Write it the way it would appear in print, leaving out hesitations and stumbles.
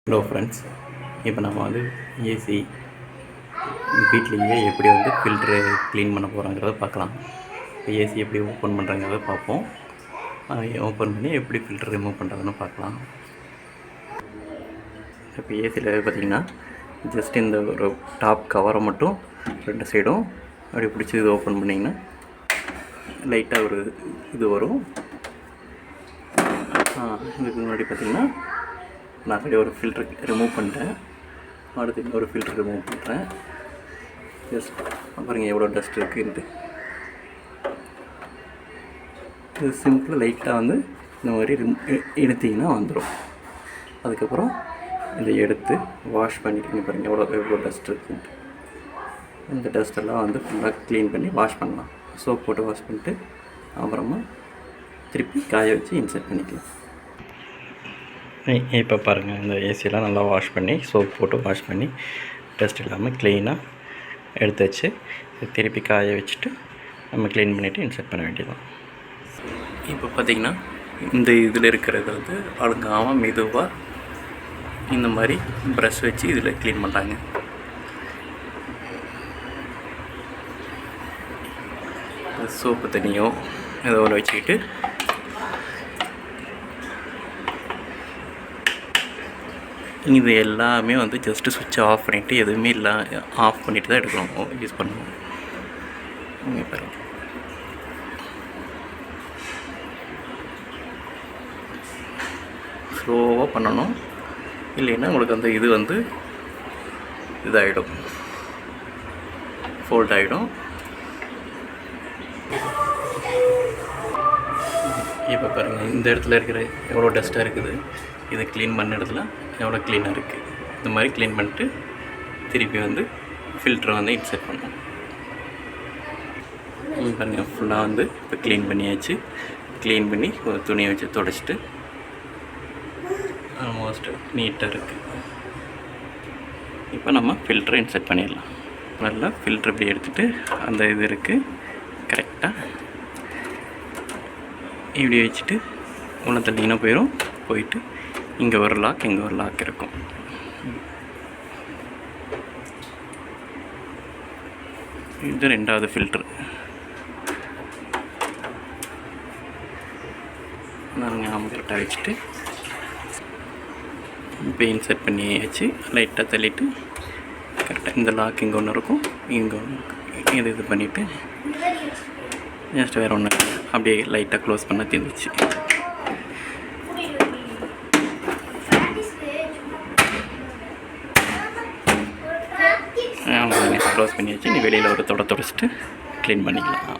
Hello friends, இப்போ நம்ம வந்து ஏசி வீட்லேயே எப்படி வந்து ஃபில்ட்ரு க்ளீன் பண்ண போகிறோங்கிறத பார்க்கலாம். இப்போ ஏசி எப்படி ஓப்பன் பண்ணுறங்கிறத பார்ப்போம். ஓப்பன் பண்ணி எப்படி ஃபில்ட்ரு ரிமூவ் பண்ணுறதுன்னு பார்க்கலாம். இப்போ ஏசியில் பார்த்திங்கன்னா ஜஸ்ட் இந்த ஒரு டாப் கவரை மட்டும் 2 சைடும் அப்படி பிடிச்சி இது ஓப்பன் பண்ணிங்கன்னா லைட்டாக ஒரு இது வரும். இதுக்கு முன்னாடி பார்த்திங்கன்னா நான் அப்படியே ஒரு ஃபில்ட்ரு ரிமூவ் பண்ணிட்டேன். அடுத்து இன்னொரு ஃபில்ட்ரு ரிமூவ் பண்ணுறேன். ஜஸ்ட் பாருங்கள் எவ்வளோ டஸ்ட் இருக்குன்ட்டு. இது சிம்பிளாக லைட்டாக வந்து இந்த மாதிரி எடுத்திங்கன்னா வந்துடும். அதுக்கப்புறம் இதை எடுத்து வாஷ் பண்ணிட்டு பாருங்கள் எவ்வளோ டஸ்ட் இருக்குன்ட்டு. இந்த டஸ்ட்டெல்லாம் வந்து ஃபுல்லாக க்ளீன் பண்ணி வாஷ் பண்ணலாம். சோப் போட்டு வாஷ் பண்ணிட்டு அப்புறமா திருப்பி காய வச்சு இன்சர்ட் பண்ணிக்கலாம். இப்போ பாருங்கள், இந்த ஏசியெல்லாம் நல்லா வாஷ் பண்ணி சோப் போட்டு வாஷ் பண்ணி டஸ்ட் இல்லாமல் க்ளீனாக எடுத்து வச்சு திருப்பி காய வச்சுட்டு நம்ம க்ளீன் பண்ணிவிட்டு இன்சர்ட் பண்ண வேண்டியதான். இப்போ பார்த்திங்கன்னா இந்த இதில் இருக்கிறது வந்து அழுங்காமல் மெதுவாக இந்த மாதிரி ப்ரஷ் வச்சு இதில் க்ளீன் பண்ணுறாங்க. சோப்பு தண்ணியோ ஏதோ ஒன்று வச்சுக்கிட்டு இது எல்லாமே வந்து ஜஸ்ட்டு சுவிட்சை ஆஃப் பண்ணிவிட்டு எதுவுமே இல்லை ஆஃப் பண்ணிவிட்டு தான் எடுக்கணும், யூஸ் பண்ணணும். பாருங்கள், ஸ்லோவாக பண்ணணும், இல்லைன்னா உங்களுக்கு அந்த இது வந்து இதாகிடும், ஃபோல்ட் ஆகிடும். இப்போ பாருங்கள், இந்த இடத்துல இருக்கிற எவ்வளோ டஸ்ட்டாக இருக்குது, இதை க்ளீன் பண்ண இடத்துல எவ்வளோ க்ளீனாக இருக்குது. இந்த மாதிரி க்ளீன் பண்ணிட்டு திருப்பி வந்து ஃபில்டரை வந்து இன்சர்ட் பண்ணணும். பாருங்கள், ஃபுல்லாக வந்து இப்போ க்ளீன் பண்ணியாச்சு. க்ளீன் பண்ணி ஒரு துணியை வச்சு துடைச்சிட்டு ஆல்மோஸ்ட் நீட்டாக இருக்குது. இப்போ நம்ம ஃபில்டரை இன்சர்ட் பண்ணிடலாம். நல்லா ஃபில்டர் இப்படி எடுத்துகிட்டு அந்த இது இருக்குது கரெக்டாக இப்படி வச்சுட்டு உள்ள தள்ளிங்கன்னா போயிட்டு இங்கே ஒரு லாக் இங்கே ஒரு லாக் இருக்கும். இது 2வது ஃபில்ட்ரு. நாங்கள் கரெக்டாக வச்சுட்டு இப்போ இன்சர்ட் பண்ணியாச்சு. லைட்டாக தள்ளிட்டு கரெக்டாக இந்த லாக் இங்கே ஒன்று இருக்கும், இங்கே ஒன்று இருக்கும். இது பண்ணிவிட்டு ஜஸ்ட் வேறு ஒன்று அப்படியே லைட்டாக க்ளோஸ் பண்ண தீர்ந்துச்சு. க்ளோஸ் பண்ணியாச்சு. நீ வெளியில் ஒரு தொடச்சிட்டு க்ளீன் பண்ணிக்கலாம்.